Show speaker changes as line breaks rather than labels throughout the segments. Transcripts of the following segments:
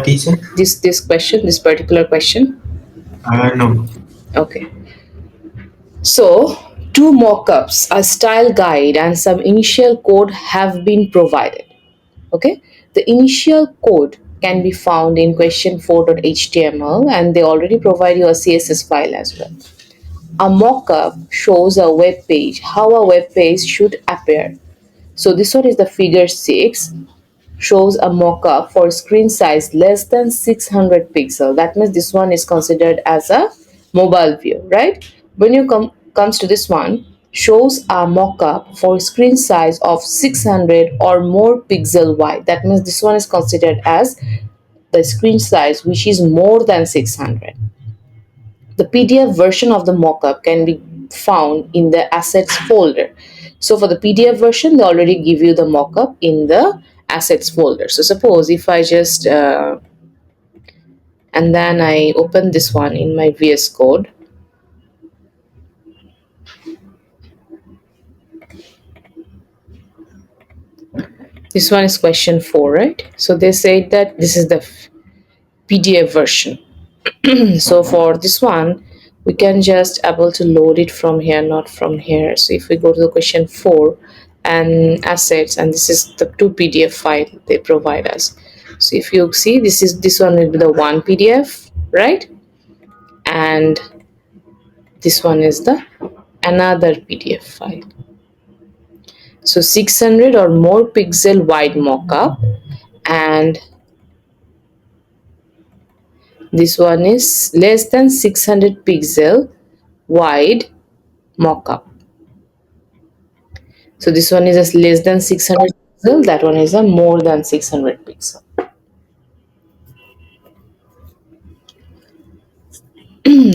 teacher?
This particular question?
No.
Okay. So, two mock-ups, a style guide, and some initial code have been provided. Okay, the initial code can be found in question 4.html, and they already provide you a CSS file as well. A mock-up shows a web page, how a web page should appear. So this one is the figure 6, shows a mock-up for screen size less than 600 pixel. That means this one is considered as a mobile view, right? When you comes to this one, shows a mock-up for screen size of 600 or more pixel wide. That means this one is considered as the screen size which is more than 600. The PDF version of the mockup can be found in the assets folder. So for the PDF version, they already give you the mockup in the assets folder. So suppose if I just and then I open this one in my VS Code. This one is question 4, right? So they said that this is the PDF version. So for this one, we can just able to load it from here, not from here. So if we go to the question 4 and assets, and this is the 2 PDF file they provide us. So if you see, this one will be the 1 PDF, right? And this one is the another PDF file. So 600 or more pixel wide mockup, and this one is less than 600 pixel wide mockup. So this one is a less than 600 pixel, that one is a more than 600 pixel.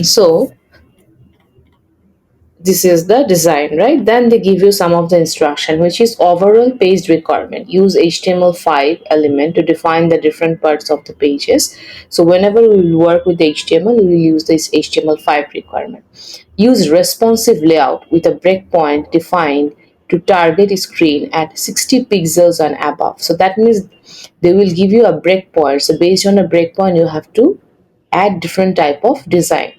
So this is the design, right? Then they give you some of the instruction, which is overall page requirement. Use HTML5 element to define the different parts of the pages. So whenever we will work with the HTML, we will use this HTML5 requirement. Use responsive layout with a breakpoint defined to target screen at 60 pixels and above. So that means they will give you a breakpoint. So based on a breakpoint, you have to add different type of design.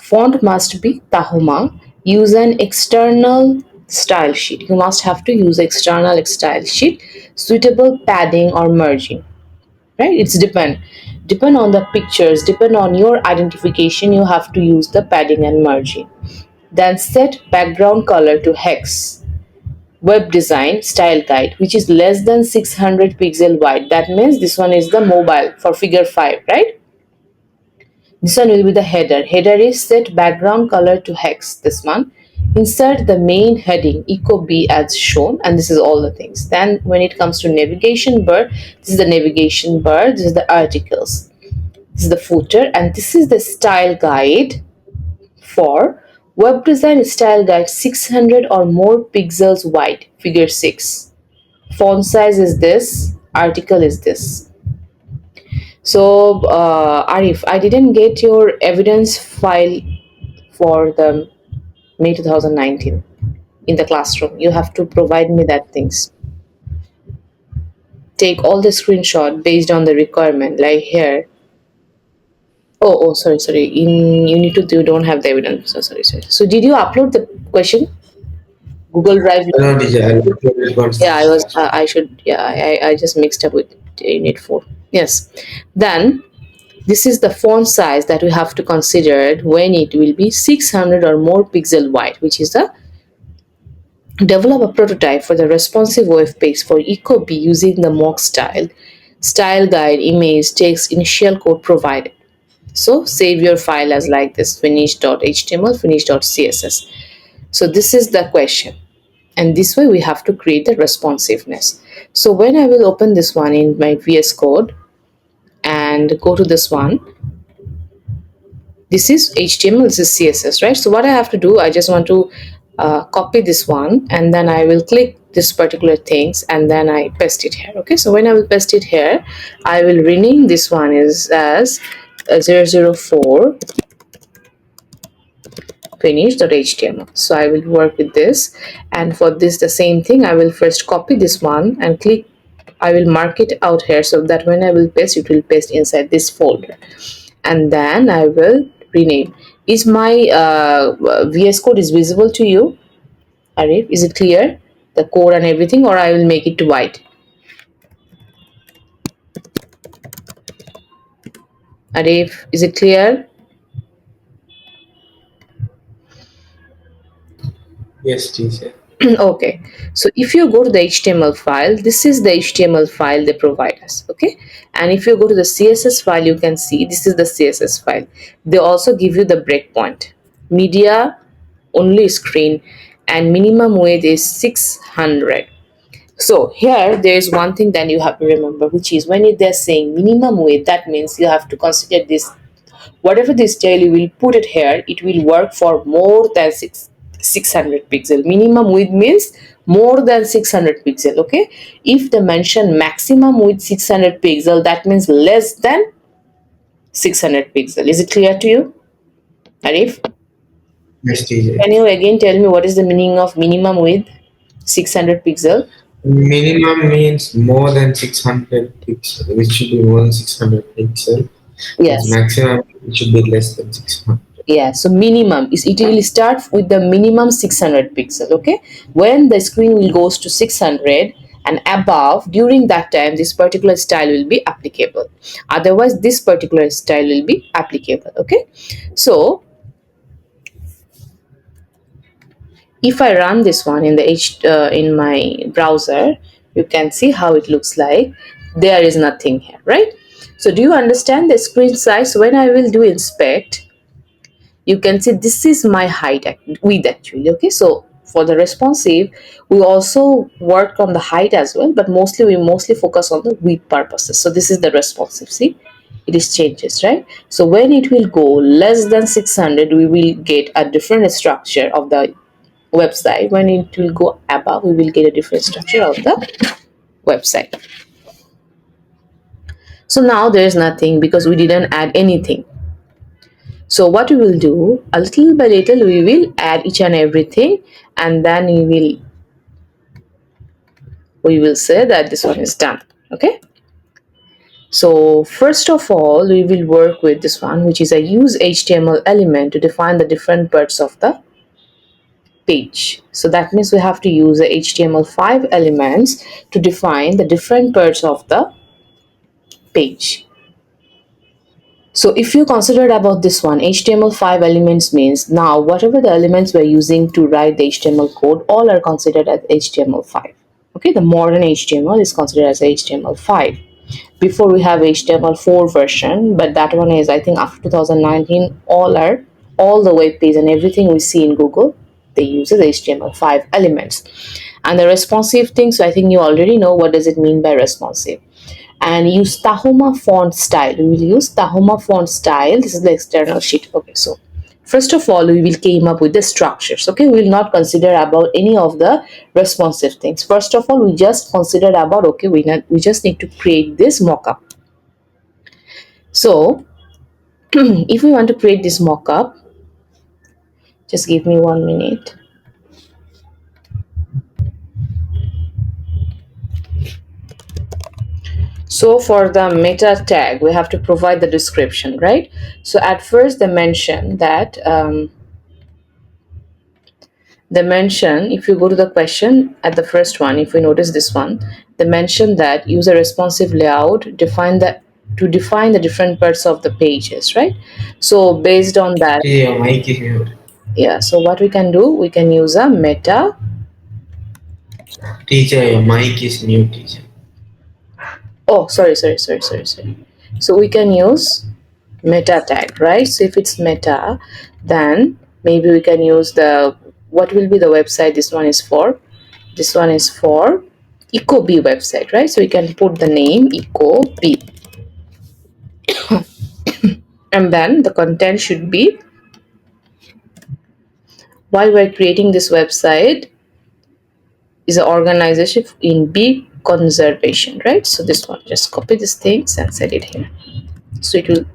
Font must be Tahoma. Use an external style sheet. You must have to use external style sheet. Suitable padding or merging. Right? It's depend on the pictures, depend on your identification. You have to use the padding and merging. Then set background color to hex. Web design style guide, which is less than 600 pixel wide. That means this one is the mobile for figure 5, right? This one will be the header. Header is set background color to hex. This one. Insert the main heading 𝐂𝐎𝐏 as shown, and this is all the things. Then when it comes to navigation bar, this is the navigation bar, this is the articles, this is the footer, and this is the style guide for web design style guide 600 or more pixels wide, figure 6. Font size is this, article is this. So, Arif, I didn't get your evidence file for the May 2019 in the classroom. You have to provide me that things. Take all the screenshot based on the requirement, like here. Oh, sorry. You need to. You don't have the evidence. So sorry. So did you upload the question? Google Drive.
No, teacher. I uploaded once.
Yeah, I was. I should. Yeah, I just mixed up with Unit 4. Yes. Then this is the font size that we have to consider when it will be 600 or more pixel wide, which is the develop a prototype for the responsive web page for 𝐂𝐎𝐏 using the mock style guide, image, text, initial code provided. So save your file as like this, finish.html, finish.css. So this is the question. And this way we have to create the responsiveness. So when I will open this one in my VS Code and go to this one, this is HTML, this is CSS, right? So what I have to do, I just want to copy this one, and then I will click this particular things, and then I paste it here. Okay, so when I will paste it here, I will rename this one as 004 finish.html. So I will work with this, and for this the same thing, I will first copy this one and click I will mark it out here so that when I will paste, it will paste inside this folder. And then I will rename. Is my VS Code is visible to you, Arif? Is it clear, the code and everything, or I will make it white? Arif, is it clear?
Yes, teacher.
Okay, so if you go to the HTML file, this is the HTML file they provide us. Okay, and if you go to the CSS file, you can see this is the CSS file. They also give you the breakpoint, media only screen, and minimum width is 600. So here there is one thing that you have to remember, which is when they're saying minimum width, that means you have to consider this. Whatever this style you will put it here, it will work for more than 600 pixel. Minimum width means more than 600 pixel. Okay, if they mention maximum width 600 pixel, that means less than 600 pixel. Is it clear to you, Arif?
Yes, teacher.
Can you again tell me what is the meaning of minimum width 600 pixel?
Minimum means more than 600 pixel. It should be more than 600 pixel. And
Yes.
maximum it should be less than 600.
Yeah, so minimum is, it will start with the minimum 600 pixel. Okay, when the screen will goes to 600 and above, during that time this particular style will be applicable, otherwise this particular style will be applicable. Okay, so if I run this one in the in my browser, you can see how it looks like. There is nothing here, right? So do you understand the screen size? When I will do inspect, you can see this is my height width actually. Okay, so for the responsive, we also work on the height as well, but mostly focus on the width purposes. So this is the responsive. See, it is changes, right? So when it will go less than 600, we will get a different structure of the website. When it will go above, we will get a different structure of the website. So now there is nothing because we didn't add anything. So what we will do, a little by little we will add each and everything, and then we will say that this one is done. Okay, so first of all we will work with this one, which is a use HTML element to define the different parts of the page. So that means we have to use the HTML5 elements to define the different parts of the page. So if you considered about this one, HTML5 elements means now whatever the elements we're using to write the HTML code, all are considered as HTML5. Okay, the modern HTML is considered as HTML5. Before we have HTML4 version, but that one is, I think, after 2019, all the web page and everything we see in Google, they use HTML5 elements. And the responsive thing, so I think you already know what does it mean by responsive. And use Tahoma font style. We will use Tahoma font style. This is the external sheet. Okay, so first of all, we will came up with the structures. Okay, we will not consider about any of the responsive things. First of all, we just consider about, okay, we just need to create this mockup. So if we want to create this mockup, just give me 1 minute. So for the meta tag, we have to provide the description, right? So at first they mention that if you go to the question at the first one, if we notice this one, they mention that use a responsive layout to define the different parts of the pages, right? So based on that,
Teacher, your mic is mute.
yeah, so what we can do, we can use a meta.
Teacher, your mic is mute, teacher.
Oh, sorry. So we can use meta tag, right? So if it's meta, then maybe we can use what will be the website this one is for. This one is for 𝐂𝐎𝐏 website, right? So we can put the name 𝐂𝐎𝐏, and then the content should be, while we're creating this website, is an organization in big conservation, right? So this one, just copy these things and set it here. So it will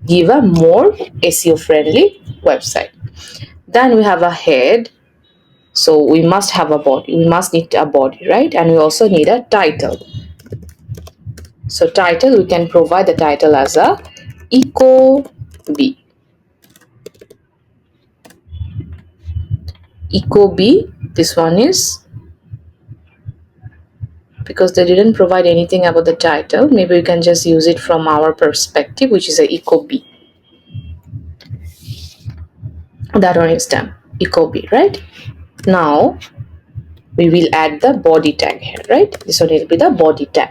give a more SEO friendly website. Then we have a head. So we must have a body. We must need a body, right? And we also need a title. So title, we can provide the title as a 𝐂𝐎𝐏. 𝐂𝐎𝐏, this one is, because they didn't provide anything about the title, maybe we can just use it from our perspective, which is a 𝐂𝐏. That one is done, 𝐂𝐏, right? Now we will add the body tag here, right? This one will be the body tag.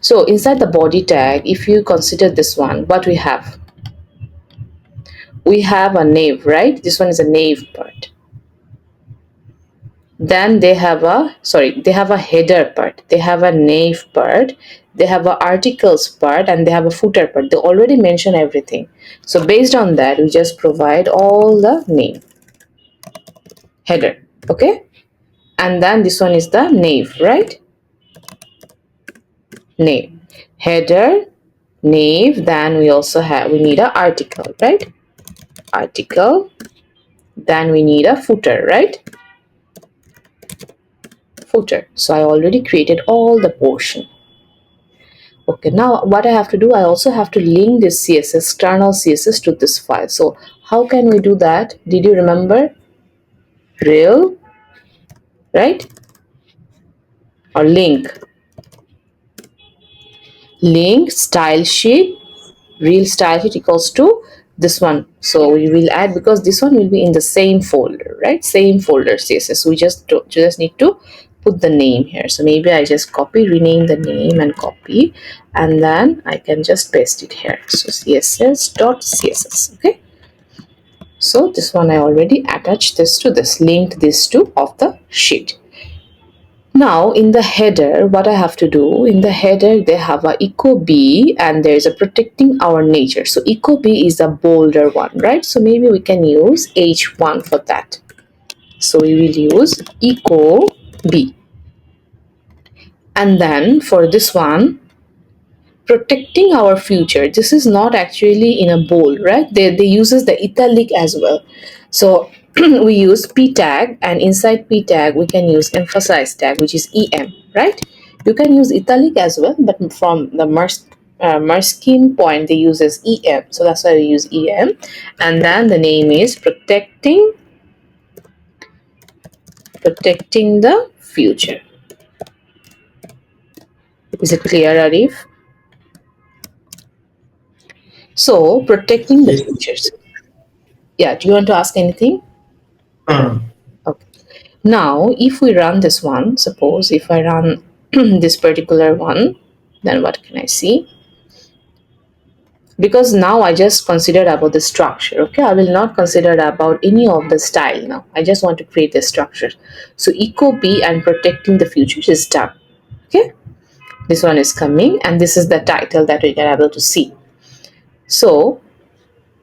So inside the body tag, if you consider this one, what we have a nave, right? This one is a nave part. Then they have a header part, they have a nave part, they have a articles part, and they have a footer part. They already mention everything. So based on that, we just provide all the name, header, okay? And then this one is the nave, right? Nave, header, nave. Then we need a article, right? Article. Then we need a footer, right? Footer. So I already created all the portion. Okay, now what I have to do, I also have to link this CSS, kernel CSS, to this file. So how can we do that? Did you remember? Rel, right? Or link style sheet, real style sheet equals to this one. So we will add, because this one will be in the same folder, right? Same folder CSS. We just need to put the name here. So maybe I just rename the name and copy, and then I can just paste it here. So css.css, okay? So this one I already attached this to this, linked this to of the sheet. Now in the header, what I have to do, in the header they have a 𝐂𝐏 and there is a protecting our nature. So 𝐂𝐏 is a bolder one, right? So maybe we can use H1 for that. So we will use 𝐂𝐏. And then for this one, protecting our future, this is not actually in a bold, right? They uses the italic as well. So we use p tag, and inside p tag we can use emphasize tag, which is em, right? You can use italic as well, but from the Merskin point they use as em, so that's why we use em. And then the name is protecting the future. Is it clear, Arif? So protecting the
Yes.
futures. Yeah, do you want to ask anything? Okay. Now, if we run this one, suppose if I run this particular one, then what can I see? Because now I just considered about the structure, okay? I will not consider about any of the style now. I just want to create the structure. So 𝐂𝐏 and protecting the futures is done, okay? This one is coming, and this is the title that we are able to see. So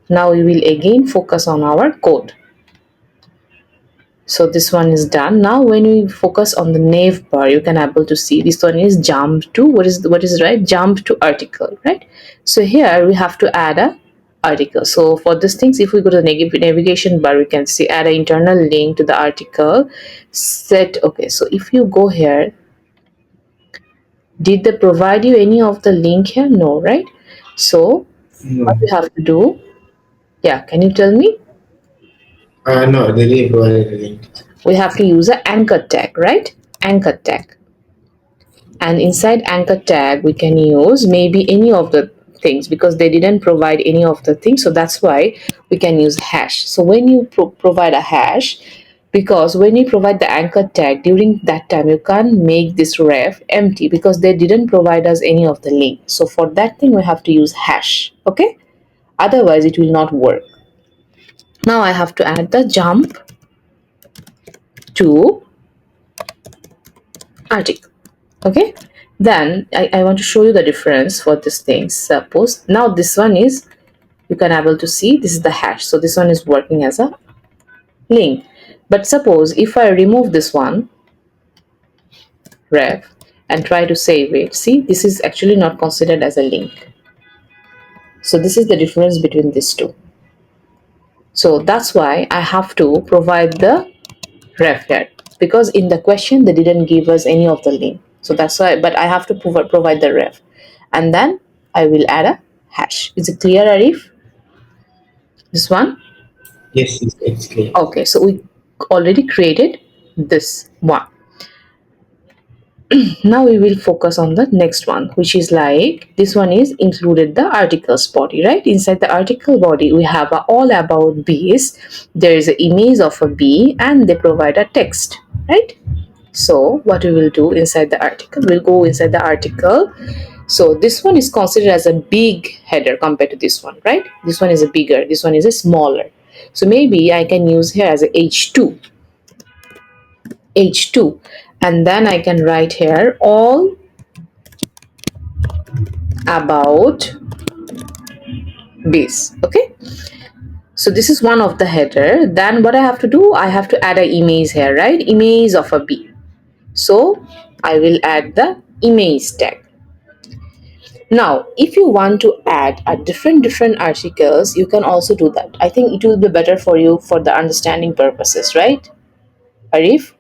now we will again focus on our code. So this one is done. Now when we focus on the nav bar, you can able to see this one is jump to what is right, jump to article, right? So here we have to add a article. So for these things, if we go to the navigation bar, we can see add an internal link to the article set. Okay, so if you go here, did they provide you any of the link here? No, right? So what we have to do, yeah, can you tell me?
No, they didn't provide a link.
We have to use an anchor tag, right? Anchor tag. And inside anchor tag we can use maybe any of the things, because they didn't provide any of the things, so that's why we can use hash. So when you provide a hash, because when you provide the anchor tag, during that time you can't make this ref empty because they didn't provide us any of the link. So for that thing we have to use hash, okay? Otherwise it will not work. Now I have to add the jump to article, okay? Then I want to show you the difference for this thing. Suppose now this one is, you can able to see this is the hash, so this one is working as a link. But suppose if I remove this one ref and try to save it, see, this is actually not considered as a link. So this is the difference between these two. So that's why I have to provide the ref here, because in the question they didn't give us any of the link. So that's why, but I have to provide the ref, and then I will add a hash. Is it clear, Arif? This one?
Yes, it's clear.
Okay, so we already created this one. Now we will focus on the next one, which is like this one is included the articles body, right? Inside the article body we have a all about bees. There is an image of a bee and they provide a text, right? So what we will do inside the article, we'll go inside the article. So this one is considered as a big header compared to this one, right? This one is a bigger, this one is a smaller. So maybe I can use here as a H2, and then I can write here all about base. Okay, so this is one of the header. Then what I have to do, I have to add an image here, right? Image of a bee. So I will add the image tag. Now if you want to add a different articles, you can also do that. I think it will be better for you for the understanding purposes, right, Arif?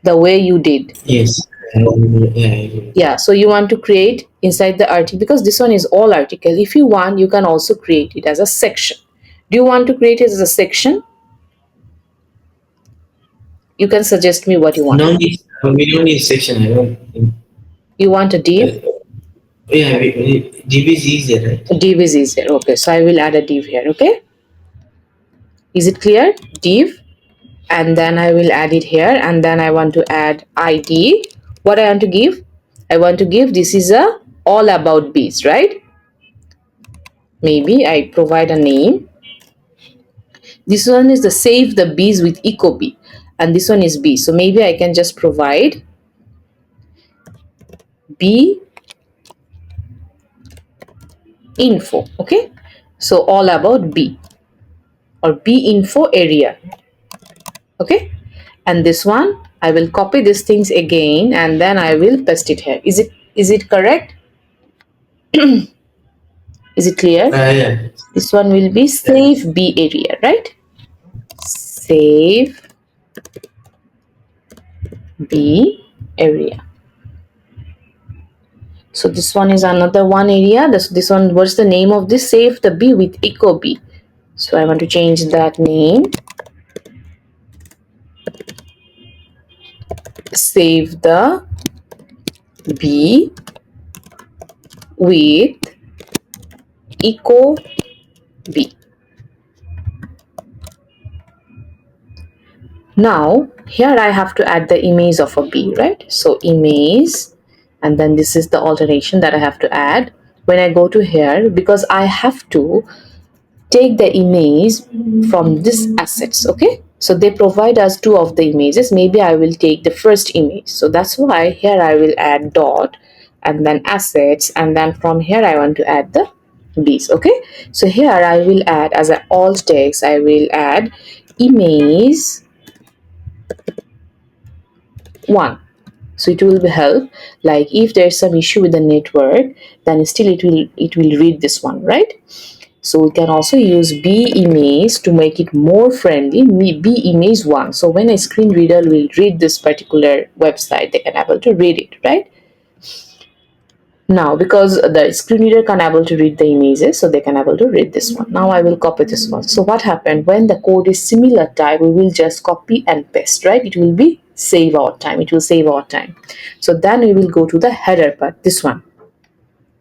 The way you did.
Yes. Yeah.
Yeah, so you want to create inside the article, because this one is all article. If you want, you can also create it as a section. Do you want to create it as a section? You can suggest me what you want.
No need. We don't need section. I don't think.
You want a div?
Yeah, div is easier, right?
A div is easier. Okay, so I will add a div here. Okay, is it clear? Div, and then I will add it here, and then I want to add ID. What I want to give? I want to give, this is a all about bees, right? Maybe I provide a name. This one is the save the bees with 𝐂𝐎𝐏, and this one is bee. So maybe I can just provide bee info. Okay, so all about bee, or bee info area. Okay, and this one I will copy these things again, and then I will paste it here. Is it correct? Is it clear?
Yeah.
This one will be save bee area, right? Save bee area. So this one is another one area. This one, what's the name of this? Save the bee with 𝐂𝐏. So I want to change that name. Save the bee with 𝐂𝐏. Now here I have to add the image of a bee, right? So image, and then this is the alternation that I have to add. When I go to here, because I have to take the image from this assets. Okay, so they provide us two of the images. Maybe I will take the first image, so that's why here I will add dot and then assets, and then from here I want to add the bees. Okay, so here I will add as an alt text, I will add image 1. So it will help, like if there's some issue with the network, then still it will read this one, right? So we can also use B image to make it more friendly. B image 1. So when a screen reader will read this particular website, they can able to read it, right? Now because the screen reader can able to read the images, so they can able to read this one. Now I will copy this one. So what happened, when the code is similar type, we will just copy and paste, right? It will be save our time. It will save our time. So then we will go to the header part. This one,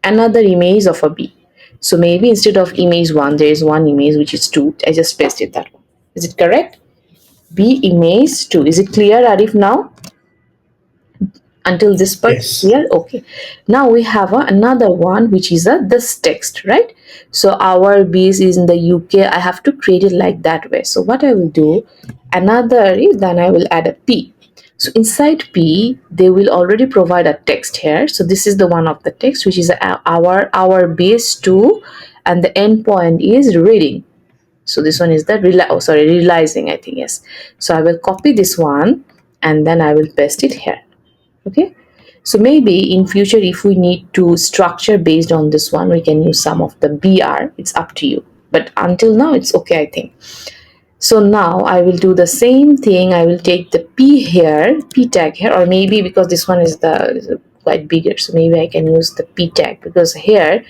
another image of a bee. So maybe instead of image 1, there is one image which is 2. I just pasted that one. Is it correct? B image 2. Is it clear, Arif, now? Until this part?
Yes.
Clear? Okay. Now we have another one which is this text, right? So our base is in the UK. I have to create it like that way. So what I will do, another is, then I will add a P. So inside P, they will already provide a text here. So this is the one of the text, which is our base 2, and the endpoint is reading. So this one is the realizing, I think, yes. So I will copy this one and then I will paste it here. Okay. So maybe in future, if we need to structure based on this one, we can use some of the BR. It's up to you. But until now, it's okay, I think. So now I will do the same thing. I will take the P here, P tag here, or maybe because this one is quite bigger, so maybe I can use the P tag, because here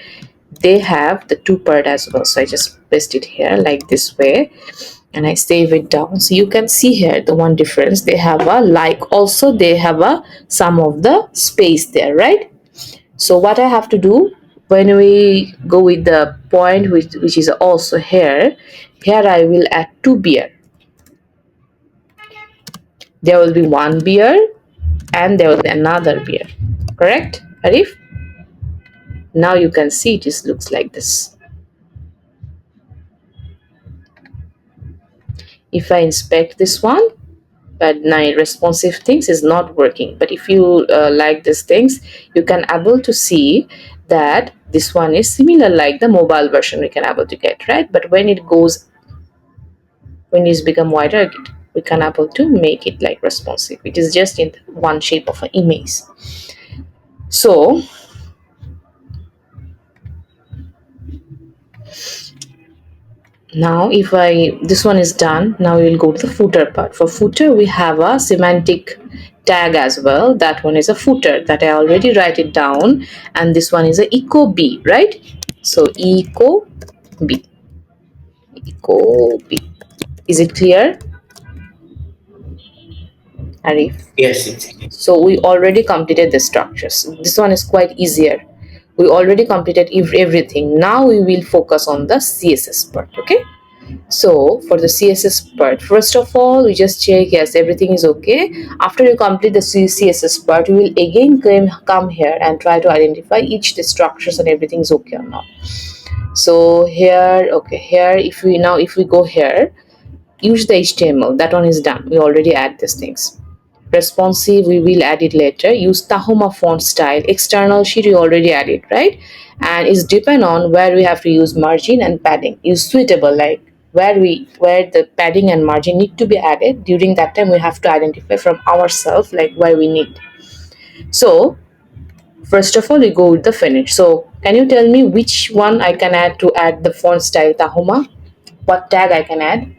they have the two part as well. So I just paste it here like this way, and I save it down. So you can see here the one difference. They have a like, also they have a some of the space there, right? So what I have to do when we go with the point which is also here, here I will add two beer. There will be one beer and there will be another beer. Correct, Arif? Now you can see it is looks like this. If I inspect this one, but my responsive things is not working. But if you like these things, you can able to see that this one is similar like the mobile version we can able to get, right? But when it goes, when it's become wider, we can able to make it like responsive. It is just in one shape of an image. So now if I, this one is done, now we will go to the footer part. For footer we have a semantic tag as well. That one is a footer that I already write it down, and this one is a echo b, right? So echo b, echo b. Is it clear, Arif?
Yes, it's
So we already completed the structures. This one is quite easier. We already completed everything. Now we will focus on the CSS part. Okay, so for the CSS part, first of all we just check yes everything is okay. After you complete the CSS part, we will again come here and try to identify each the structures and everything is okay or not. So here, okay, here if we go here, use the HTML. That one is done. We already add these things. Responsive we will add it later. Use Tahoma font style. External sheet we already added, right? And it's depend on where we have to use margin and padding. Use suitable, like where the padding and margin need to be added. During that time we have to identify from ourselves like where we need. So first of all we go with the finish. So can you tell me which one I can add to add the font style Tahoma? What tag I can add?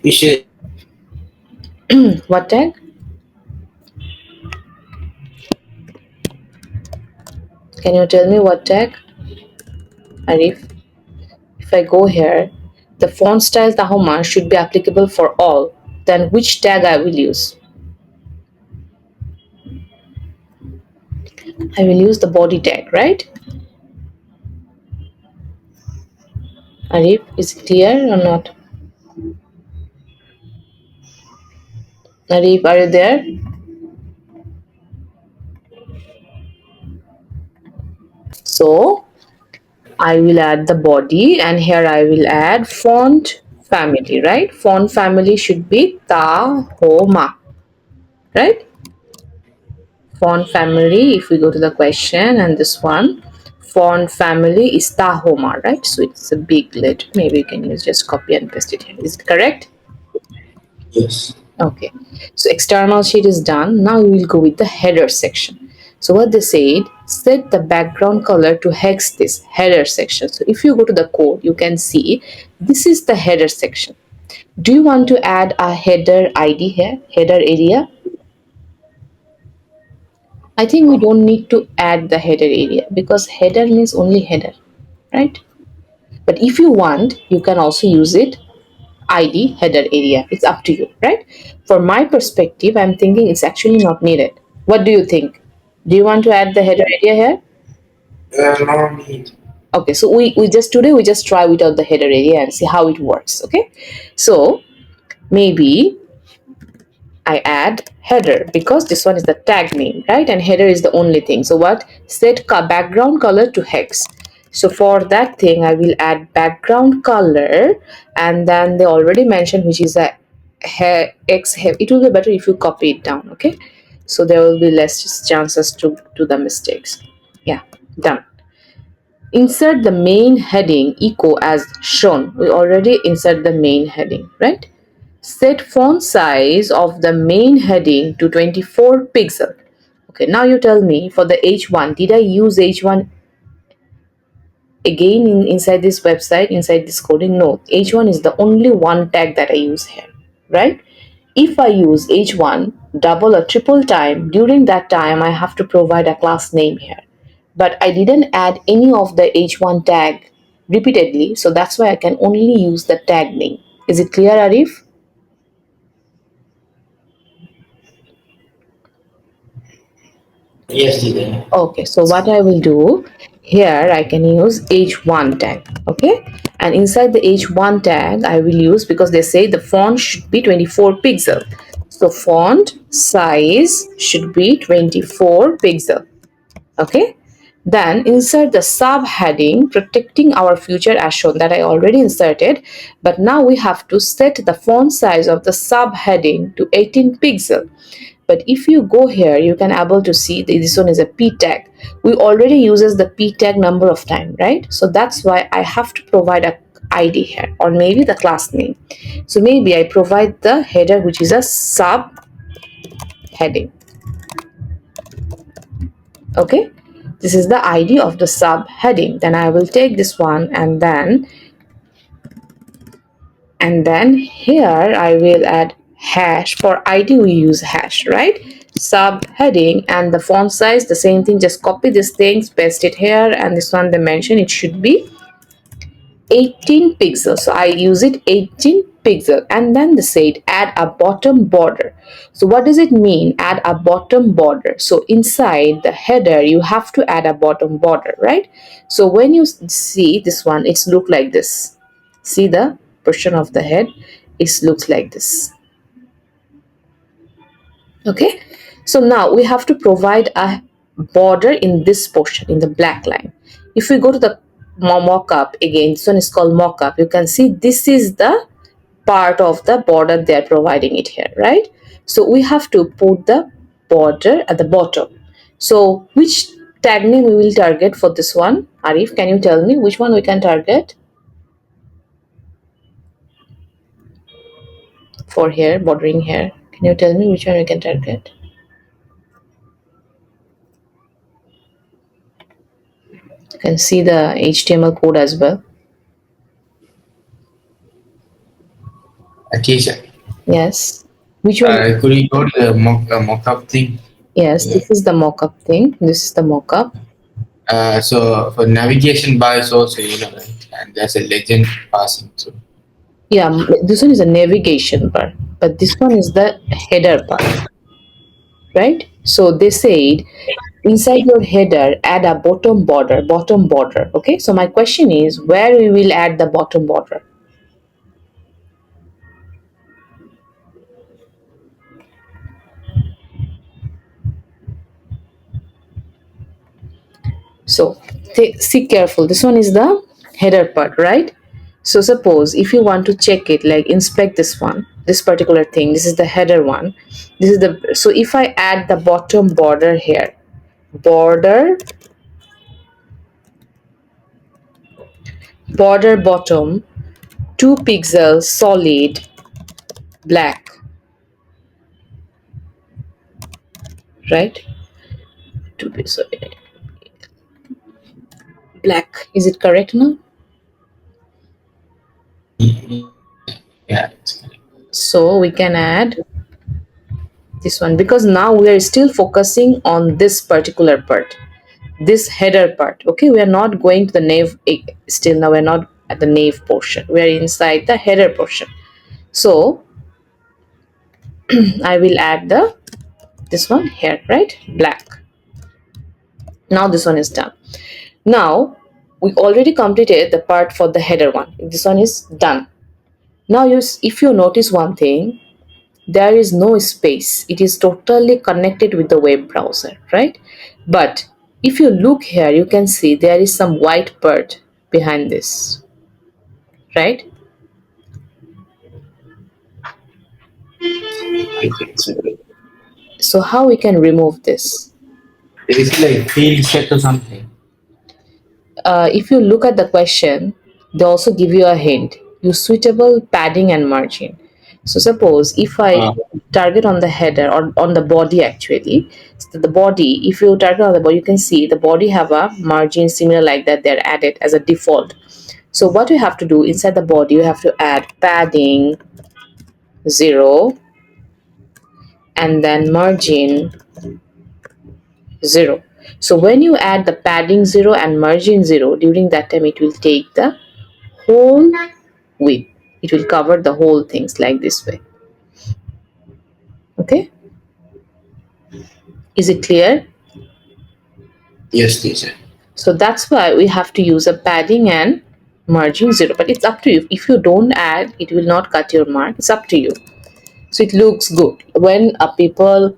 you should.
What tag? Can you tell me what tag, Arif? If I go here, the font style Tahoma should be applicable for all. Then which tag I will use? I will use the body tag, right? Arif, is it clear or not? Arif, are you there? So I will add the body, and here I will add font family, right? Font family should be Tahoma, right? Font family, if we go to the question and this one, font family is Tahoma, right? So it's a big letter. Maybe you can use just copy and paste it here. Is it correct?
Yes.
Okay. So external sheet is done. Now we will go with the header section. So what they said, set the background color to hex this header section. So if you go to the code, you can see this is the header section. Do you want to add a header ID here, header area? I think we don't need to add the header area because header means only header, right? But if you want, you can also use it ID header area. It's up to you, right? For my perspective, I'm thinking it's actually not needed. What do you think? Do you want to add the header area here?
No need.
Okay, so we just today we just try without the header area and see how it works. Okay, so maybe I add header because this one is the tag name, right? And header is the only thing. So what? Set background color to hex. So for that thing, I will add background color, and then they already mentioned which is a 𝐂𝐎𝐓. It will be better if you copy it down, okay? So there will be less chances to do the mistakes. Yeah, done. Insert the main heading echo as shown. We already insert the main heading, right? Set font size of the main heading to 24 pixel. Okay, now you tell me for the H1, did I use H1 again inside this website, inside this coding, no, h1 is the only one tag that I use here, right? If I use h1 double or triple time, during that time I have to provide a class name here. But I didn't add any of the h1 tag repeatedly, so that's why I can only use the tag name. Is it clear, Arif?
Yes, teacher.
Okay, so what I will do here, I can use h1 tag, okay? And inside the h1 tag, I will use, because they say the font should be 24 pixel. So font size should be 24 pixel, okay? Then insert the subheading protecting our future as shown, that I already inserted, but now we have to set the font size of the subheading to 18 pixel. But if you go here, you can able to see this one is a p tag. We already uses the p tag number of time, right? So that's why I have to provide a id here, or maybe the class name. So maybe I provide the header, which is a sub heading, okay? This is the id of the sub heading. Then I will take this one, and then here I will add hash. For id we use hash, right? Subheading, and the font size the same thing, just copy these things, paste it here, and this one they mention it should be 18 pixels, so I use it 18 pixel. And then they said add a bottom border. So what does it mean, add a bottom border? So inside the header you have to add a bottom border, right? So when you see this one, it's look like this. See the portion of the head, it looks like this, okay? So now we have to provide a border in this portion, in the black line. If we go to the mockup again, this one is called mockup, you can see this is the part of the border they are providing it here, right? So we have to put the border at the bottom. So which tag name we will target for this one? Arif, can you tell me which one we can target for here, bordering here? Can you tell me which one we can target? You can see the HTML code as well.
Teacher,
Yes. Which one?
could you go to the mock-up thing?
Yes, this is the mock-up thing. This is the mock-up.
So for navigation bar is also, right? And there's a legend passing through.
Yeah, this one is a navigation bar, but this one is the header bar, right? So they said inside your header add a bottom border, okay? So my question is, where we will add the bottom border? So see careful, this one is the header part, right? So suppose if you want to check it, like inspect this one, this particular thing, this is the header one, this is the, so if I add the bottom border here, border bottom 2 pixels solid black, right? 2 pixels black, is it correct now?
Yeah, it's correct.
So we can add this one, because now we are still focusing on this particular part, this header part, okay? We are not going to the nav still, now we're not at the nav portion, we are inside the header portion. So I will add the this one here, right? Black. Now this one is done. Now we already completed the part for the header one, this one is done. Now if you notice one thing, there is no space, it is totally connected with the web browser, right? But if you look here, you can see there is some white part behind this, right? So how we can remove this?
Is it like field set or something?
If you look at the question, they also give you a hint, use suitable padding and margin. So suppose if I target on the header or on the body actually, so the body, if you target on the body, you can see the body have a margin similar like that. They're added as a default. So what you have to do inside the body, you have to add padding 0 and then margin 0. So when you add the padding 0 and margin 0, during that time it will take the whole width. It will cover the whole things like this way. Okay, is it clear?
Yes, teacher.
So that's why we have to use a padding and margin 0, but it's up to you. If you don't add, it will not cut your mark. It's up to you. So it looks good when people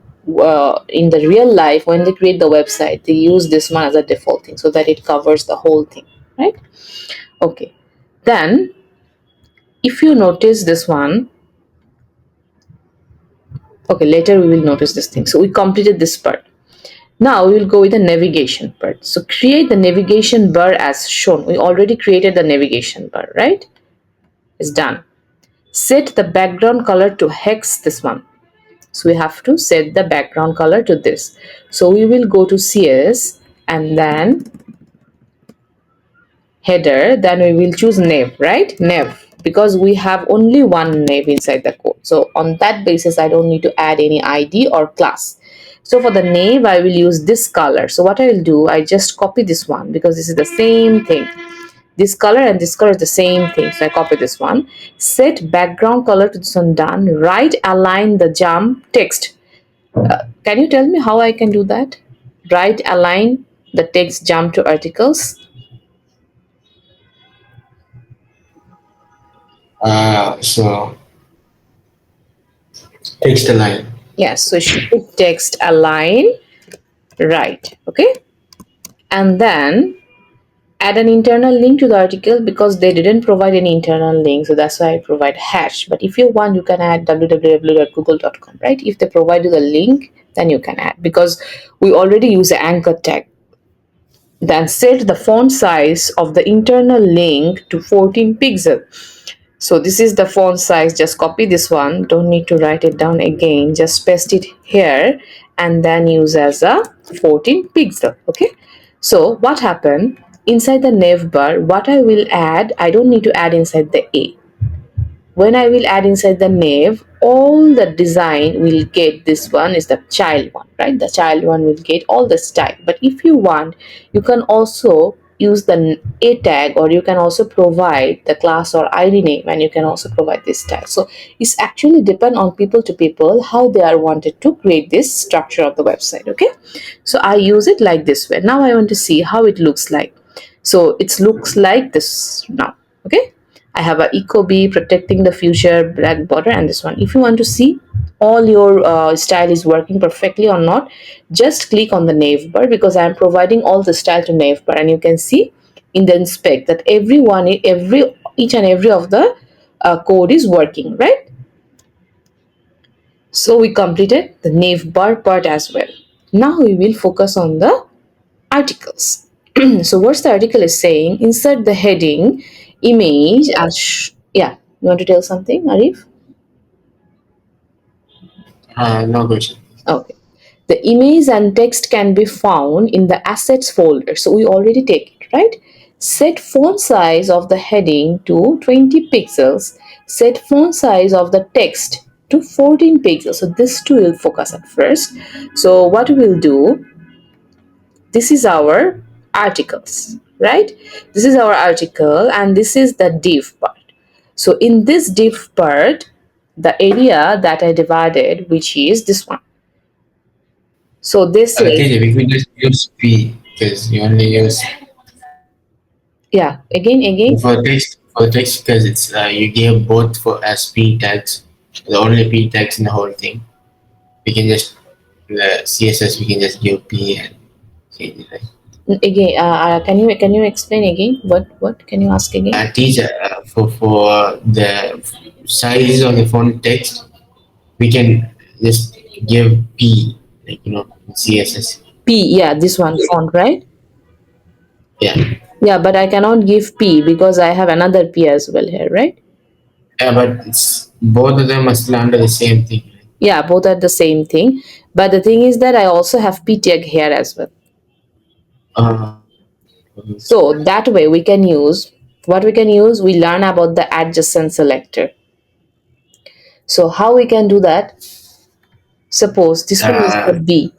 in the real life, when they create the website, they use this one as a default thing so that it covers the whole thing, right? Okay, then if you notice this one, okay, later we will notice this thing. So we completed this part. Now we will go with the navigation part. So create the navigation bar as shown. We already created the navigation bar, right? It's done. Set the background color to hex, this one. So we have to set the background color to this. So we will go to CS and then header, then we will choose nav, right? Nav, because we have only one nav inside the code. So on that basis, I don't need to add any ID or class. So for the nav, I will use this color. So what I will do, I just copy this one because this is the same thing. This color and this color is the same thing. So I copy this one. Set background color to this one, done. Right align the jump text. Can you tell me how I can do that? Right align the text jump to articles.
So text align.
Yes, so should put text align right. Okay, and then add an internal link to the article because they didn't provide any internal link, so that's why I provide hash. But if you want, you can add www.google.com, right? If they provide you the link, then you can add, because we already use the anchor tag. Then set the font size of the internal link to 14 pixel. So this is the font size. Just copy this one, don't need to write it down again, just paste it here and then use as a 14 pixel. Okay, so what happened inside the nav bar, what I will add, I don't need to add inside the A. When I will add inside the nav, all the design will get, this one is the child one, right? The child one will get all the style. But if you want, you can also use the A tag, or you can also provide the class or ID name, and you can also provide this tag. So it's actually depend on people to people how they are wanted to create this structure of the website. Okay, so I use it like this way. Now I want to see how it looks like. So it looks like this now. Okay, I have a 𝐂𝐎𝐏 protecting the future, black border, and this one. If you want to see all your style is working perfectly or not, just click on the nav bar, because I am providing all the style to nav bar, and you can see in the inspect that each and every of the code is working, right? So we completed the nav bar part as well. Now we will focus on the articles. So what's the article is saying? Insert the heading image as yeah. You want to tell something, Arif?
No question.
Okay. The image and text can be found in the assets folder. So we already take it, right? Set font size of the heading to 20 pixels. Set font size of the text to 14 pixels. So this two will focus at first. So what we will do, this is our articles, right? This is our article and this is the div part. So in this div part, the area that I divided, which is this one. So this is,
Teacher, we could just use P because you only use
yeah, again.
for text because it's you gave both for as P tags, the only P tags in the whole thing. We can just the CSS we can just give P and change it, right?
Again, can you explain again? What can you ask again?
Teacher, for the size of the font text, we can just give P, like CSS.
P, yeah, this one font, right?
Yeah,
Yeah, but I cannot give P because I have another P as well here, right?
yeah, but it's Both of them are still under the same thing, right?
Yeah, both are the same thing. But the thing is that I also have p tag here as well.
Uh,
So that way we can use what we can use. We learn about the adjacent selector. So how we can do that? Suppose this one is the
uh,
B,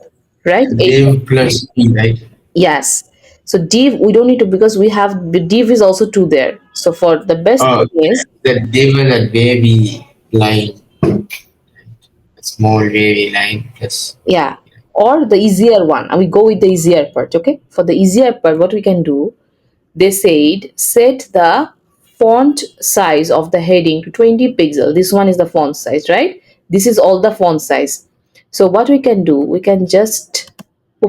right?
div plus p, right?
Yes. So div we don't need to because we have div is also two there. So for the best
Oh,
thing is
the div and that wavy line, a small wavy line plus.
yeah, or the easier one. And we go with the easier part. Okay. For the easier part, what we can do? They said set the font size of the heading to 20 pixel. This one is the font size, right? This is all the font size. So what we can do? We can just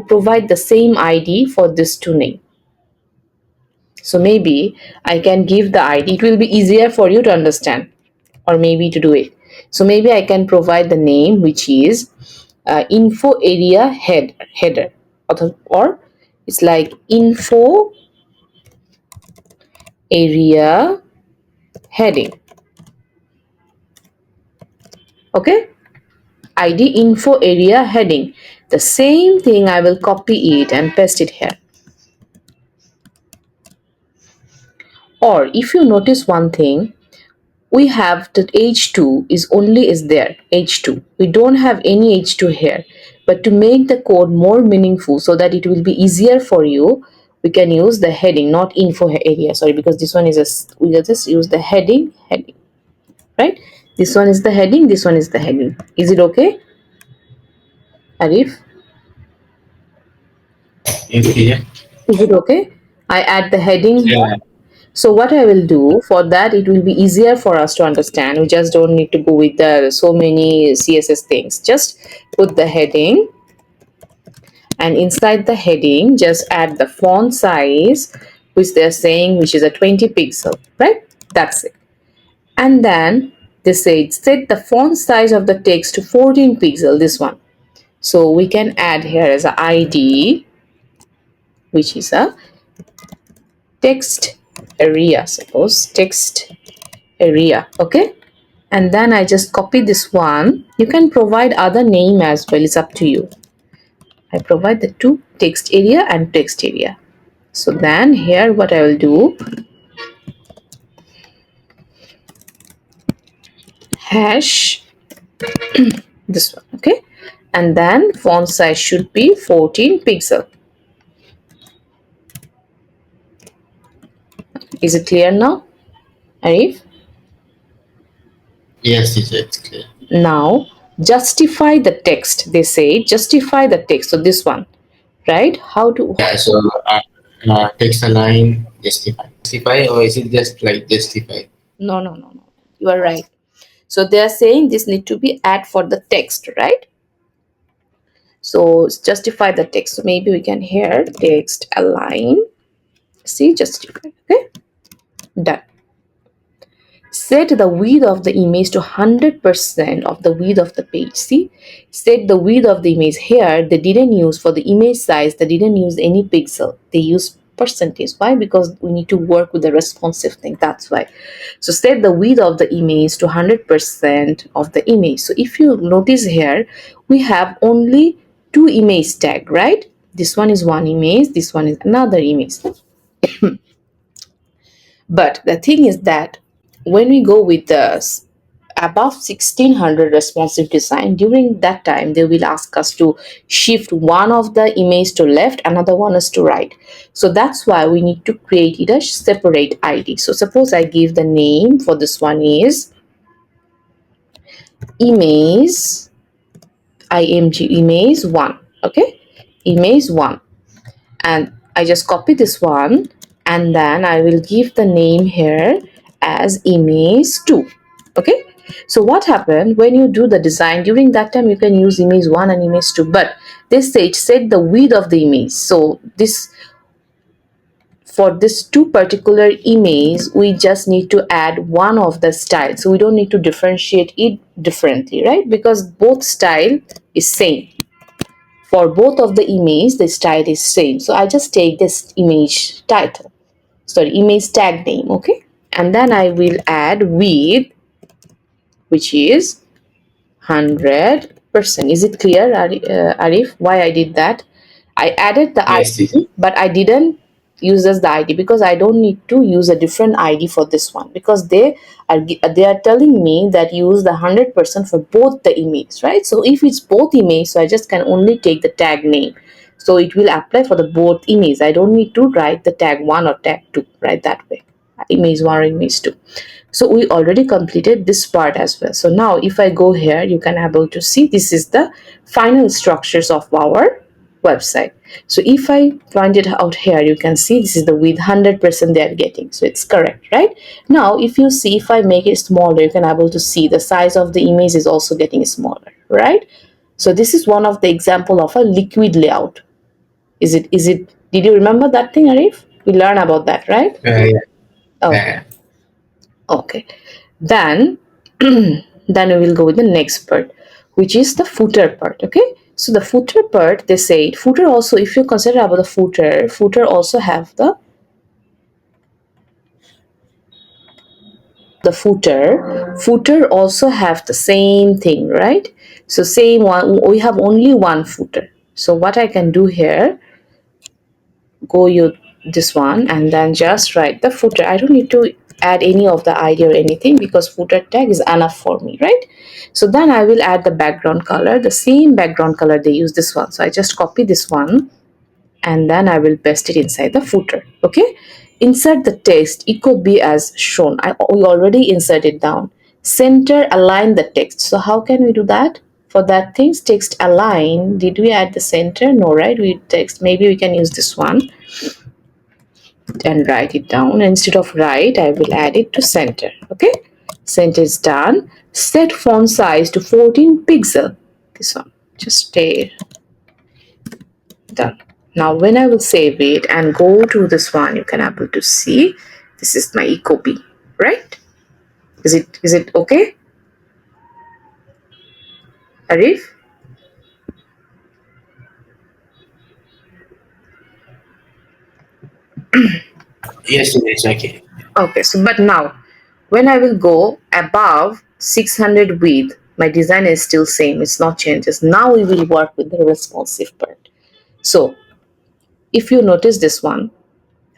provide the same ID for this two name. So maybe I can give the ID. It will be easier for you to understand or maybe to do it. So maybe I can provide the name which is info area header or it's like info area heading. Okay, ID info area heading. The same thing I will copy it and paste it here. Or if you notice one thing, we have that h2 is only is there h2, we don't have any h2 here, but to make the code more meaningful so that it will be easier for you, we can use the heading, not info area, sorry, because this one is a we will just use the heading, right? This one is the heading, this one is the heading. Is it okay, Arif?
Okay, yeah.
Is it okay? I add the heading here.
Yeah.
So what I will do for that, it will be easier for us to understand. We just don't need to go with the so many CSS things. Just put the heading, and inside the heading, just add the font size, which they're saying, which is a 20 pixel, right? That's it. And then they say set the font size of the text to 14 pixel, this one. So we can add here as a ID, which is a text area, suppose text area, okay? And then I just copy this one. You can provide other name as well, it's up to you. I provide the two, text area and text area. So then here what I will do, hash this one, okay? And then font size should be 14 pixel. Is it clear now, Arif?
Yes, it's clear.
Now justify the text. They say justify the text. So this one, right? How to
Yeah, so text align, justify. Justify, or is it just like justify?
no. You are right. So they are saying this need to be add for the text, right? So justify the text. So maybe we can here text align. See, justify. Okay, done. Set the width of the image to 100% of the width of the page. See, set the width of the image. Here they didn't use for the image size, they didn't use any pixel, they use percentage. Why? Because we need to work with the responsive thing, that's why. So set the width of the image to 100% of the image. So if you notice here, we have only two image tag, right? This one is one image, this one is another image. But the thing is that when we go with the above 1600 responsive design, during that time they will ask us to shift one of the image to left, another one is to right. So that's why we need to create it a separate ID. So suppose I give the name for this one is image image 1, okay, image 1, and I just copy this one, and then I will give the name here as image 2, okay. So what happened when you do the design, during that time you can use image 1 and image 2, but this stage set the width of the image. So this, for this two particular image, we just need to add one of the style, so we don't need to differentiate it differently, right? Because both style is same. For both of the image, the style is same. So I just take this image title, sorry, image tag name, okay? And then I will add width which is 100%. Is it clear, Arif, why I did that? I added the
Yes, teacher.
ID, but I didn't use as the ID because I don't need to use a different ID for this one, because they are telling me that use the 100% for both the emails, right? So if it's both emails, so I just can only take the tag name. So it will apply for the both emails. I don't need to write the tag 1 or tag 2, right, that way. Image 1 or image 2. So we already completed this part as well. So now if I go here, you can able to see this is the final structures of our website. So if I find it out here, you can see this is the with 100% they are getting. So it's correct, right? Now if you see, if I make it smaller, you can able to see the size of the image is also getting smaller, right? So this is one of the example of a liquid layout. Is it did you remember that thing, Arif? We learned about that, right?
Yeah.
Okay. Okay. Then then we will go with the next part, which is the footer part. Okay. So the footer part, they say footer also, if you consider about the footer also have the footer also have the same thing, right? So same one, we have only one footer. So what I can do here, go you this one and then just write the footer. I don't need to add any of the ID or anything because footer tag is enough for me, right? So then I will add the background color, the same background color they use this one. So I just copy this one and then I will paste it inside the footer. Okay, insert the text 𝐂𝐎𝐏 as shown. We already inserted down. Center align the text. So how can we do that? For that things, text align, did we add the center? No, right? We text, maybe we can use this one and write it down. Instead of right, I will add it to center. Okay, center is done. Set font size to 14 pixel. This one, just stay done. Now when I will save it and go to this one, you can able to see this is my 𝐂𝐎𝐏, right? Is it okay, Arif?
Yes, teacher, it's okay.
Okay, so but now when I will go above 600 width, my design is still same, it's not changes. Now we will work with the responsive part. So if you notice this one,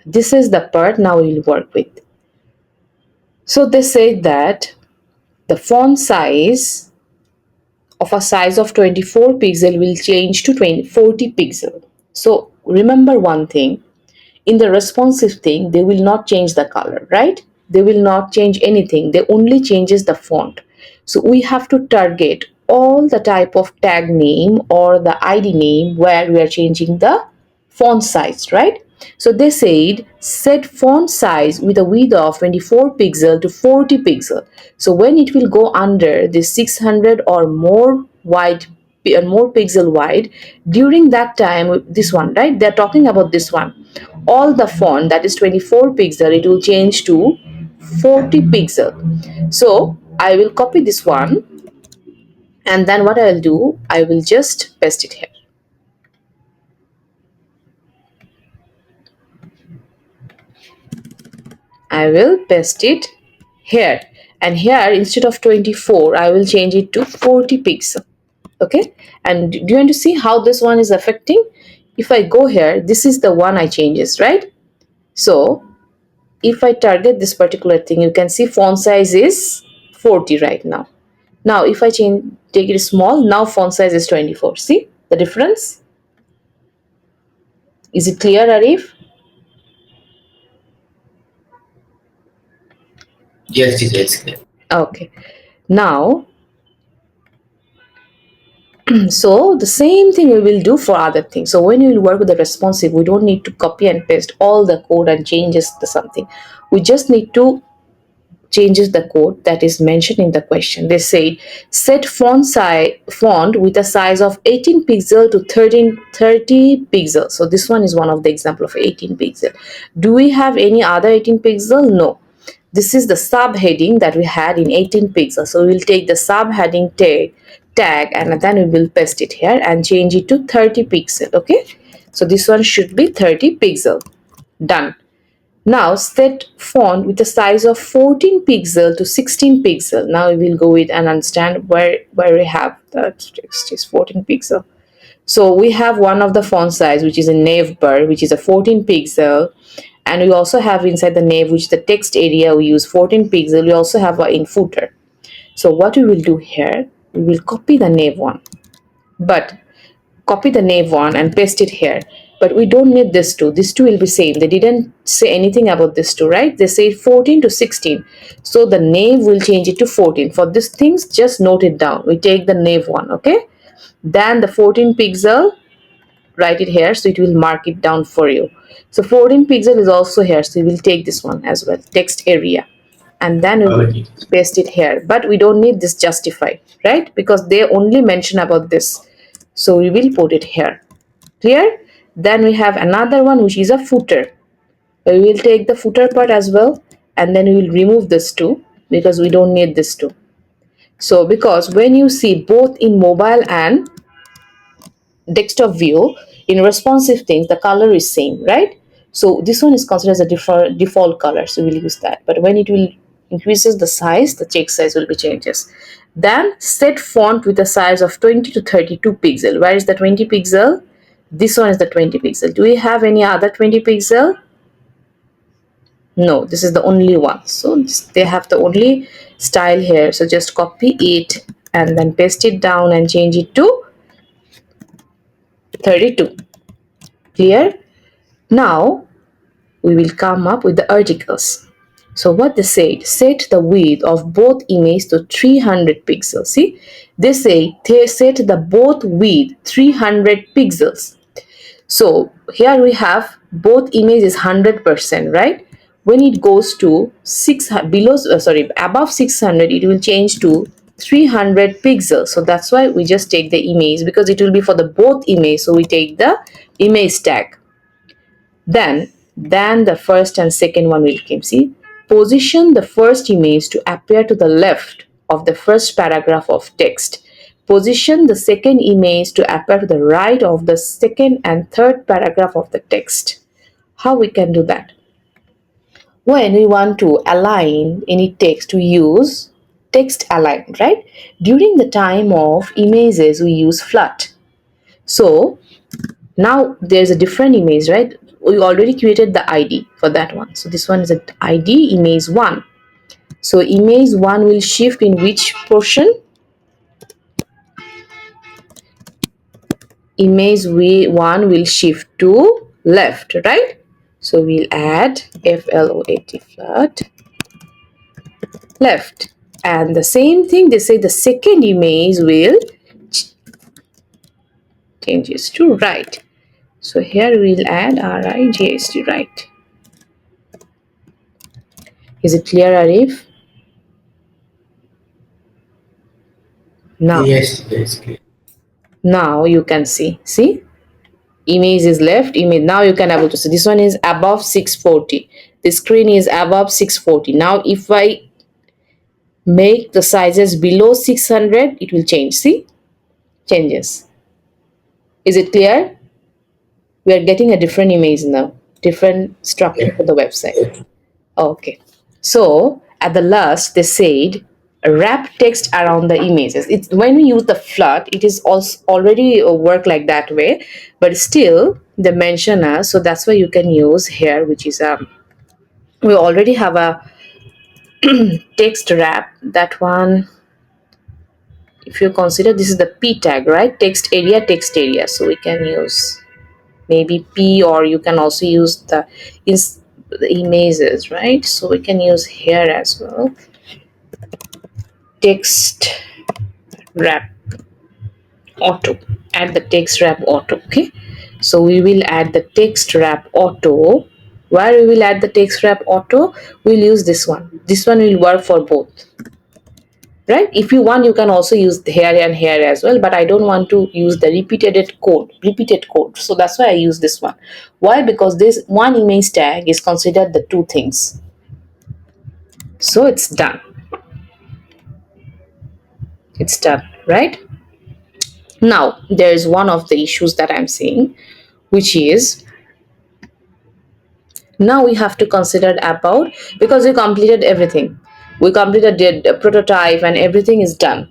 this is the part now we'll work with. So they say that the font size of a size of 24 pixel will change to 40 pixel. So remember one thing, in the responsive thing, they will not change the color, right? They will not change anything. They only changes the font. So we have to target all the type of tag name or the ID name where we are changing the font size, right? So they said set font size with a width of 24 pixel to 40 pixel. So when it will go under the 600 or more wide, more pixel wide, during that time, this one, right, they're talking about this one, all the font that is 24 pixel, it will change to 40 pixel. So I will copy this one and then what I'll do, I will just paste it here. I will paste it here, and here instead of 24 I will change it to 40 pixel. Okay, and do you want to see how this one is affecting? If I go here, this is the one I changes, right? So if I target this particular thing, you can see font size is 40 right now. Now if I take it small, now font size is 24. See the difference? Is it clear, Arif?
Yes, teacher, it's clear.
Okay, now so the same thing we will do for other things. So when you will work with the responsive, we don't need to copy and paste all the code and changes the something. We just need to changes the code that is mentioned in the question. They say set font with a size of 18 pixel to 30 pixel. So this one is one of the example of 18 pixel. Do we have any other 18 pixel? No. This is the subheading that we had in 18 pixels. So we'll take the subheading tag and then we will paste it here and change it to 30 pixel. Okay. So this one should be 30 pixel. Done. Now set font with a size of 14 pixel to 16 pixel. Now we will go with and understand where we have that text is 14 pixel. So we have one of the font size which is a nav bar, which is a 14 pixel, and we also have inside the nav, which the text area we use 14 pixel. We also have a in footer. So what we will do here, we will copy the nav one, but copy the nav one and paste it here. But we don't need this two. These two will be same. They didn't say anything about this two, right? They say 14 to 16. So the nav will change it to 14. For these things, just note it down. We take the nav one, okay? Then the 14 pixel, write it here, so it will mark it down for you. So 14 pixel is also here, so we will take this one as well, text area, and then we will
Okay.
paste it here. But we don't need this justify, right? Because they only mention about this, so we will put it here. Clear? Then we have another one which is a footer. We will take the footer part as well, and then we will remove this two because we don't need this two. So because when you see both in mobile and desktop view, in responsive things the color is same, right? So this one is considered as a default color, so we'll use that. But when it will increases the size, the check size will be changes. Then set font with a size of 20 to 32 pixel. Where is the 20 pixel? This one is the 20 pixel. Do we have any other 20 pixel? No, this is the only one. So they have the only style here, so just copy it and then paste it down and change it to 32. Clear? Now we will come up with the articles. So what they said, set the width of both images to 300 pixels. See, they say they set the both width 300 pixels. So here we have both images 100%, right? When it goes to above 600, it will change to 300 pixels. So that's why we just take the image, because it will be for the both image. So we take the image tag. Then the first and second one will come. See, position the first image to appear to the left of the first paragraph of text. Position the second image to appear to the right of the second and third paragraph of the text. How we can do that? When we want to align any text, we use text align, right? During the time of images, we use flat. So now there's a different image, right? We already created the id for that one, so this one is an id image 1. So image 1 will shift in which portion? Image 1 will shift to left, right? So we'll add flat left. And the same thing, they say the second image will changes to right. So here we'll add rigist, right. Is it clear, Arif? Now,
Yes, basically.
now you can see image is left, image. Now you can able to see this one is above 640, the screen is above 640. Now if I make the sizes below 600, it will change. See, changes. Is it clear? We are getting a different image now, different structure
Yeah.
for the website. Okay, so at the last they said wrap text around the images. It's when we use the flood, it is also already work like that way, but still they mention us, so that's why you can use here, which is we already have a text wrap. That one, if you consider this is the p tag, right? Text area, so we can use maybe p, or you can also use the images, right? So we can use here as well, text wrap auto. Add the text wrap auto. Okay, so we will add the text wrap auto. Where we will add the text wrap auto, we'll use this one. This one will work for both, right? If you want, you can also use here and here as well, but I don't want to use the repeated code, so that's why I use this one. Why? Because this one image tag is considered the two things. So it's done, right? Now there is one of the issues that I'm seeing, which is Now we have to consider about, because we completed everything. We completed the prototype and everything is done.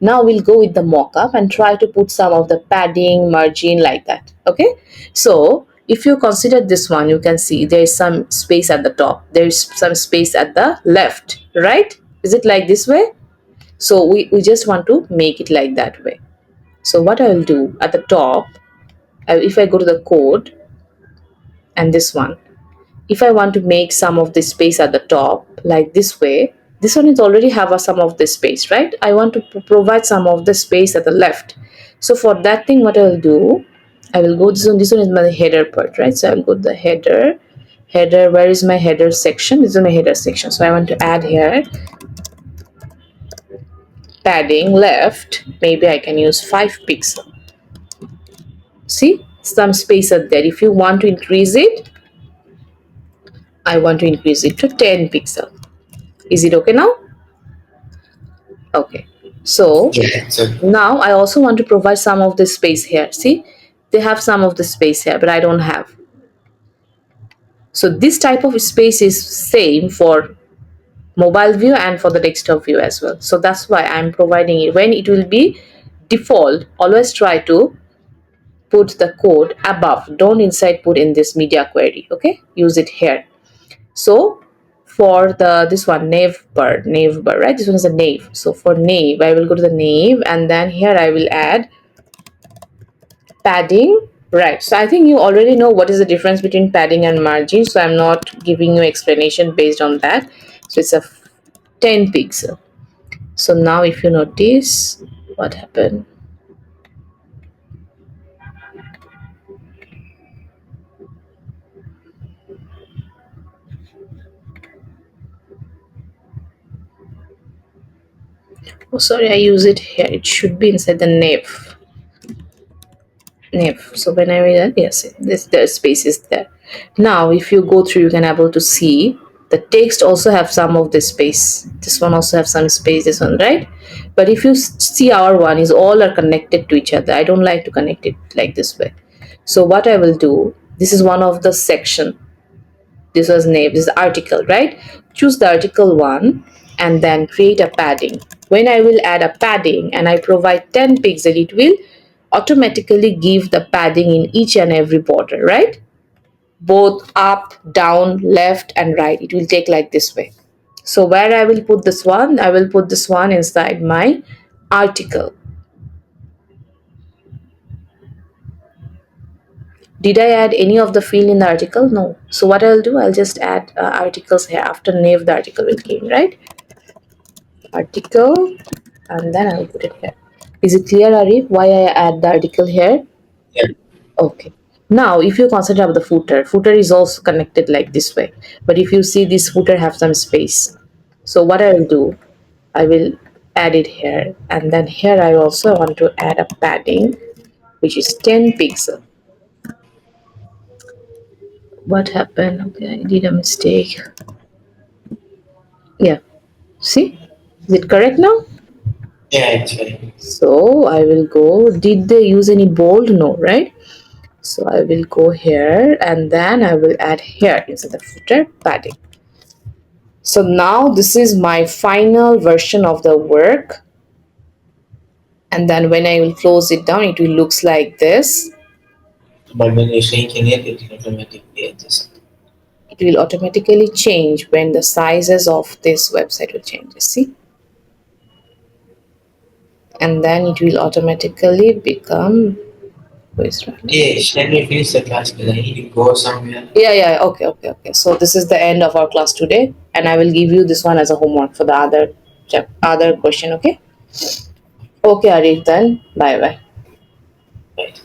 Now we'll go with the mock-up and try to put some of the padding, margin like that. Okay. So if you consider this one, you can see there is some space at the top. There is some space at the left, right? Is it like this way? So we just want to make it like that way. So what I will do at the top, if I go to the code and this one, if I want to make some of the space at the top like this way, this one is already have some of the space, right? I want to provide some of the space at the left. So for that thing, what I will do, I will go this one is my header part, right? So I will go to the header. Where is my header section? This is my header section. So I want to add here padding left. Maybe I can use 5 pixel. See, some space are there. If you want to increase it, I want to increase it to 10 pixel. Is it okay now? Okay. So
Yeah. So
now I also want to provide some of the space here. See, they have some of the space here, but I don't have. So this type of space is same for mobile view and for the desktop view as well. So that's why I'm providing it. When it will be default, always try to put the code above. Don't inside put in this media query. Okay, use it here. So for the this one nav bar, right? This one is a nav. So for nav, I will go to the nav and then here I will add padding, right? So I think you already know what is the difference between padding and margin, so I'm not giving you explanation based on that. So it's a 10 pixel. So now if you notice what happened, oh sorry, I use it here, it should be inside the nav. So when I read that, yes, this the space is there. Now if you go through, you can able to see the text also have some of the space. This one also have some space, this one, right? But if you see our one is all are connected to each other. I don't like to connect it like this way. So what I will do, this is one of the section. This was name, this is article, right? Choose the article one and then create a padding. When I will add a padding and I provide 10 pixel, it will automatically give the padding in each and every border, right? Both up, down, left and right. It will take like this way. So where I will put this one, I will put this one inside my article. Did I add any of the field in the article? No. So what I'll do, I'll just add articles here. After nav, the article will came, right? Article, and then I'll put it here. Is it clear, Arif, why I add the article here?
yeah.
Okay. Now, if you consider about the footer is also connected like this way. But if you see this footer have some space. So what I will do, I will add it here. And then here I also want to add a padding, which is 10 pixel. What happened? Okay, I did a mistake. Yeah. See? Is it correct now?
Yeah, it's fine.
So I will go. Did they use any bold? No, right? So I will go here and then I will add here instead of footer padding. So now this is my final version of the work. And then when I will close it down, it will looks like this.
But when you're shrinking it, it will automatically adjust.
It will automatically change when the sizes of this website will change. See? And then it will automatically become.
Yeah, can we finish the class? Because I need to go somewhere.
Yeah. Okay. So this is the end of our class today, and I will give you this one as a homework for the other question. Okay. Okay, Arif. Then bye bye.
Right.